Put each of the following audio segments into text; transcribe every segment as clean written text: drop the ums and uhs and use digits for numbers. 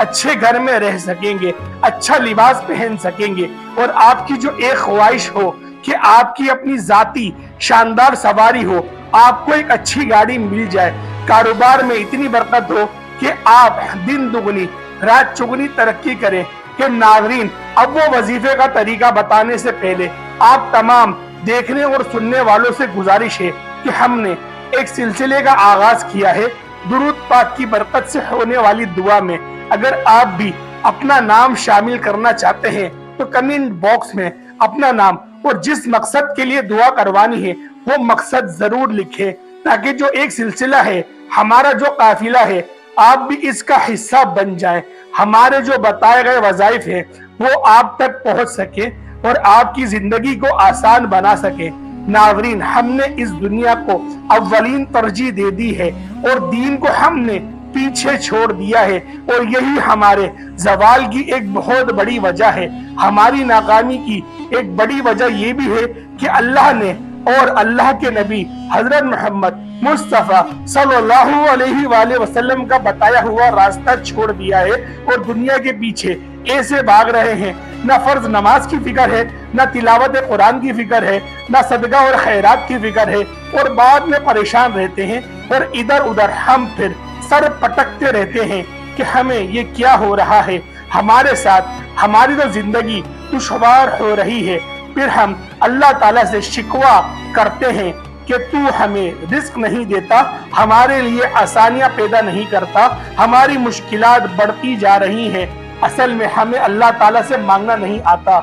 اچھے گھر میں رہ سکیں گے، اچھا لباس پہن سکیں گے، اور آپ کی جو ایک خواہش ہو کہ آپ کی اپنی ذاتی شاندار سواری ہو، آپ کو ایک اچھی گاڑی مل جائے، کاروبار میں اتنی برکت ہو کہ آپ دن دگنی رات چگنی ترقی کریں۔ کہ ناظرین، اب وہ وظیفے کا طریقہ بتانے سے پہلے آپ تمام دیکھنے اور سننے والوں سے گزارش ہے کہ ہم نے ایک سلسلے کا آغاز کیا ہے درود پاک کی برکت سے ہونے والی دعا میں۔ اگر آپ بھی اپنا نام شامل کرنا چاہتے ہیں تو کمنٹ باکس میں اپنا نام اور جس مقصد کے لیے دعا کروانی ہے وہ مقصد ضرور لکھیں، تاکہ جو ایک سلسلہ ہے، ہمارا جو قافلہ ہے، آپ بھی اس کا حصہ بن جائیں، ہمارے جو بتائے گئے وظائف ہیں وہ آپ تک پہنچ سکے اور آپ کی زندگی کو آسان بنا سکے۔ ناظرین، ہم نے اس دنیا کو اولین ترجیح دے دی ہے اور دین کو ہم نے پیچھے چھوڑ دیا ہے، اور یہی ہمارے زوال کی ایک بہت بڑی وجہ ہے۔ ہماری ناکامی کی ایک بڑی وجہ یہ بھی ہے کہ اللہ نے اور اللہ کے نبی حضرت محمد مصطفیٰ صلی اللہ علیہ وآلہ وسلم کا بتایا ہوا راستہ چھوڑ دیا ہے اور دنیا کے پیچھے ایسے بھاگ رہے ہیں، نہ فرض نماز کی فکر ہے، نہ تلاوت قرآن کی فکر ہے، نہ صدقہ اور خیرات کی فکر ہے، اور بعد میں پریشان رہتے ہیں، اور ادھر ادھر ہم پھر سر پٹکتے رہتے ہیں کہ ہمیں یہ کیا ہو رہا ہے، ہمارے ساتھ ہماری تو زندگی دشوار ہو رہی ہے۔ پھر ہم اللہ تعالیٰ سے شکوہ کرتے ہیں کہ تو ہمیں رزق نہیں دیتا، ہمارے لیے آسانیاں پیدا نہیں کرتا، ہماری مشکلات بڑھتی جا رہی ہیں۔ اصل میں ہمیں اللہ تعالیٰ سے مانگنا نہیں آتا،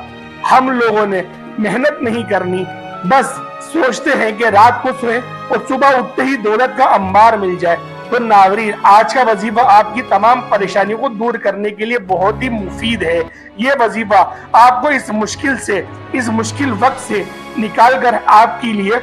ہم لوگوں نے محنت نہیں کرنی، بس سوچتے ہیں کہ رات کو سوئیں اور صبح اٹھتے ہی دولت کا انبار مل جائے۔ تو ناظرین، آج کا وظیفہ آپ کی تمام پریشانیوں کو دور کرنے کے لیے بہت ہی مفید ہے۔ یہ وظیفہ آپ کو اس مشکل وقت سے نکال کر آپ کے لیے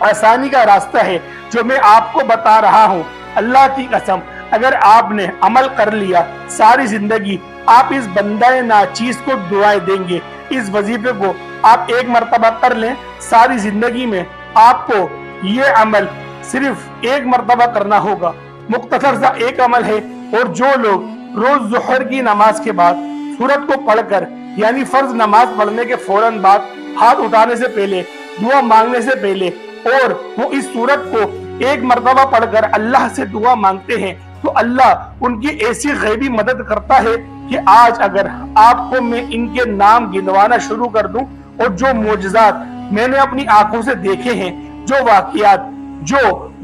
آسانی کا راستہ ہے جو میں آپ کو بتا رہا ہوں۔ اللہ کی قسم، اگر آپ نے عمل کر لیا، ساری زندگی آپ اس بندہ ناچیز کو دعائیں دیں گے۔ اس وظیفے کو آپ ایک مرتبہ کر لیں، ساری زندگی میں آپ کو یہ عمل صرف ایک مرتبہ کرنا ہوگا۔ مختصر سا ایک عمل ہے، اور جو لوگ روز ظہر کی نماز کے بعد سورت کو پڑھ کر، یعنی فرض نماز پڑھنے کے فوراً بعد، ہاتھ اٹھانے سے پہلے، دعا مانگنے سے پہلے، اور وہ اس سورت کو ایک مرتبہ پڑھ کر اللہ سے دعا مانگتے ہیں، تو اللہ ان کی ایسی غیبی مدد کرتا ہے کہ آج اگر آپ کو میں ان کے نام گنوانا شروع کر دوں، اور جو معجزات میں نے اپنی آنکھوں سے دیکھے ہیں، جو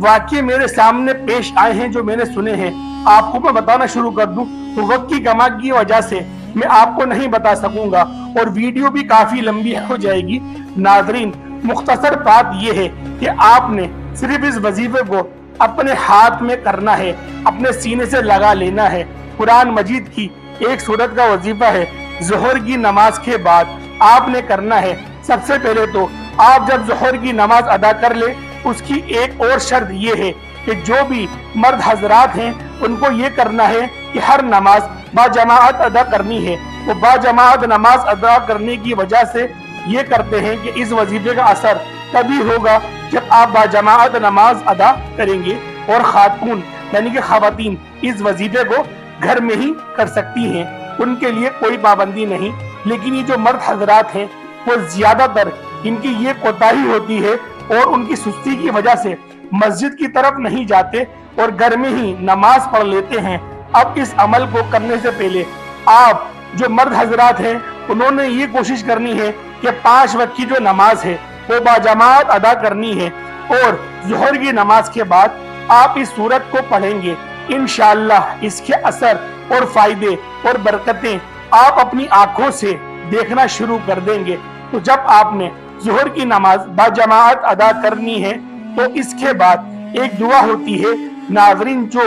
واقعے میرے سامنے پیش آئے ہیں، جو میں نے سنے ہیں، آپ کو میں بتانا شروع کر دوں تو وقت کی کمی کی وجہ سے میں آپ کو نہیں بتا سکوں گا، اور ویڈیو بھی کافی لمبی ہو جائے گی۔ ناظرین، مختصر بات یہ ہے کہ آپ نے صرف اس وظیفے کو اپنے ہاتھ میں کرنا ہے، اپنے سینے سے لگا لینا ہے۔ قرآن مجید کی ایک سورت کا وظیفہ ہے، ظہر کی نماز کے بعد آپ نے کرنا ہے۔ سب سے پہلے تو آپ جب ظہر کی نماز ادا کر لیں، اس کی ایک اور شرط یہ ہے کہ جو بھی مرد حضرات ہیں ان کو یہ کرنا ہے کہ ہر نماز با جماعت ادا کرنی ہے۔ وہ با جماعت نماز ادا کرنے کی وجہ سے یہ کرتے ہیں کہ اس وظیفے کا اثر تبھی ہوگا جب آپ با جماعت نماز ادا کریں گے، اور خاتون یعنی کہ خواتین اس وظیفے کو گھر میں ہی کر سکتی ہیں، ان کے لیے کوئی پابندی نہیں۔ لیکن یہ جو مرد حضرات ہیں وہ زیادہ تر ان کی یہ کوتاہی ہوتی ہے اور ان کی سستی کی وجہ سے مسجد کی طرف نہیں جاتے اور گھر میں ہی نماز پڑھ لیتے ہیں۔ اب اس عمل کو کرنے سے پہلے آپ جو مرد حضرات ہیں انہوں نے یہ کوشش کرنی ہے کہ 5 وقت کی جو نماز ہے وہ باجماعت ادا کرنی ہے، اور ظہر کی نماز کے بعد آپ اس سورت کو پڑھیں گے۔ انشاءاللہ اس کے اثر اور فائدے اور برکتیں آپ اپنی آنکھوں سے دیکھنا شروع کر دیں گے۔ تو جب آپ نے ظہر کی نماز باجماعت ادا کرنی ہے تو اس کے بعد ایک دعا ہوتی ہے۔ ناظرین، جو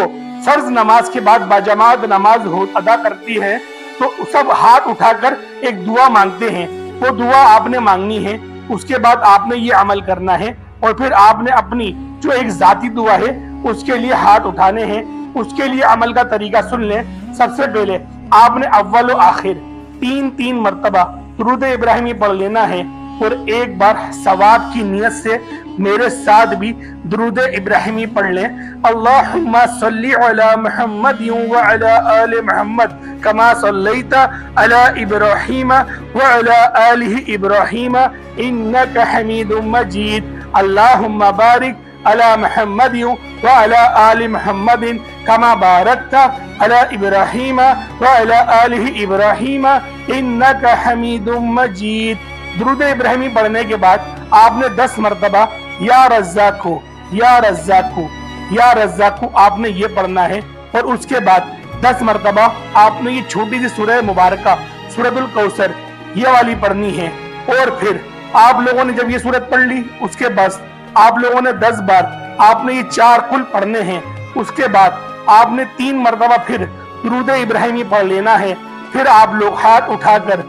فرض نماز کے بعد باجماعت نماز ادا کرتی ہے تو سب ہاتھ اٹھا کر ایک دعا مانگتے ہیں، وہ دعا آپ نے مانگنی ہے۔ اس کے بعد آپ نے یہ عمل کرنا ہے، اور پھر آپ نے اپنی جو ایک ذاتی دعا ہے اس کے لیے ہاتھ اٹھانے ہیں۔ اس کے لیے عمل کا طریقہ سن لیں۔ سب سے پہلے آپ نے اول و آخر 3 مرتبہ درود ابراہیمی پڑھ لینا ہے، اور ایک بار ثواب کی نیت سے میرے ساتھ بھی درود ابراہیمی پڑھ لیں۔ اللہم صلی علی محمد وعلی آل محمد کما صلیت علی ابراہیم وعلی آل ابراہیم انک حمید مجید۔ اللہم بارک علی محمد وعلی آل محمد کما بارکت علی ابراہیم وعلی آل ابراہیم انک حمید مجید۔ درود ابراہیمی پڑھنے کے بعد آپ نے 10 مرتبہ یا رزاقو یا رزاقو یا رزاقو آپ نے یہ پڑھنا ہے، اور اس کے بعد 10 مرتبہ آپ نے یہ چھوٹی سی سورہ مبارکہ سورۃ الکوثر یہ والی پڑھنی ہے۔ اور پھر آپ لوگوں نے جب یہ سورت پڑھ لی، اس کے بعد آپ لوگوں نے 10 بار آپ نے یہ 4 کل پڑھنے ہیں۔ اس کے بعد آپ نے 3 مرتبہ پھر درود ابراہیمی پڑھ لینا ہے۔ پھر آپ لوگ ہاتھ اٹھا کر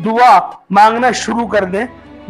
دعا مانگنا شروع کر دیں۔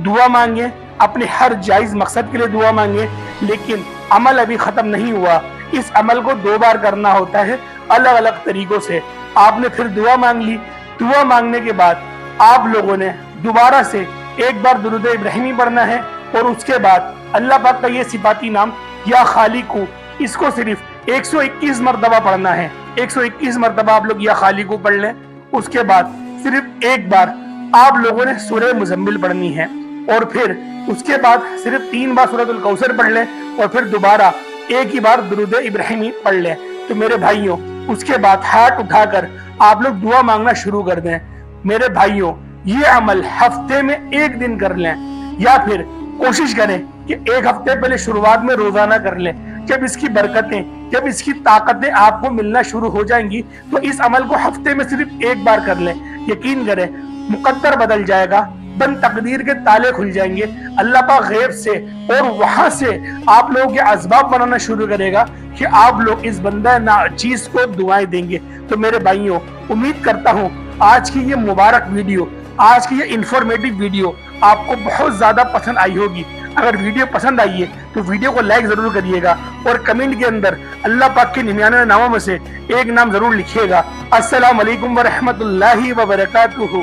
دعا مانگیں، اپنے ہر جائز مقصد کے لیے دعا مانگیں، لیکن عمل ابھی ختم نہیں ہوا۔ اس عمل کو 2 بار کرنا ہوتا ہے الگ الگ طریقوں سے۔ آپ نے پھر دعا مانگ لی۔ دعا مانگنے کے بعد آپ لوگوں نے دوبارہ سے ایک بار درود ابراہیمی پڑھنا ہے، اور اس کے بعد اللہ پاک کا یہ صفاتی نام یا خالقو، اس کو صرف 121 مرتبہ پڑھنا ہے۔ 121 مرتبہ آپ لوگ یا خالقو پڑھ لیں۔ اس کے بعد صرف ایک بار آپ لوگوں نے سورہ مزمل پڑھنی ہے، اور پھر اس کے بعد صرف 3 بار سورۃ الکوثر پڑھ لیں، اور پھر دوبارہ ایک ہی بار درود ابراہیمی پڑھ لیں۔ تو میرے بھائیوں، اس کے بعد ہاتھ اٹھا کر آپ لوگ دعا مانگنا شروع کر دیں۔ میرے بھائیوں، یہ عمل ہفتے میں 1 دن کر لیں، یا پھر کوشش کریں کہ 1 ہفتے پہلے شروعات میں روزانہ کر لیں۔ جب اس کی برکتیں، جب اس کی طاقتیں آپ کو ملنا شروع ہو جائیں گی، تو اس عمل کو ہفتے میں صرف 1 بار کر لیں۔ یقین کریں، مقدر بدل جائے گا، بن تقدیر کے تالے کھل جائیں گے۔ اللہ پاک غیب سے اور وہاں سے آپ لوگوں کے اسباب بنانا شروع کرے گا کہ آپ لوگ اس بندہ ناچیز کو دعائیں دیں گے۔ تو میرے بھائیوں، امید کرتا ہوں آج کی یہ مبارک ویڈیو، آج کی یہ انفارمیٹیو ویڈیو آپ کو بہت زیادہ پسند آئی ہوگی۔ اگر ویڈیو پسند آئی ہے تو ویڈیو کو لائک ضرور کریے گا، اور کمنٹ کے اندر اللہ پاک کے 99 ناموں میں سے ایک نام ضرور لکھیے گا۔ السلام علیکم ورحمۃ اللہ وبرکاتہ۔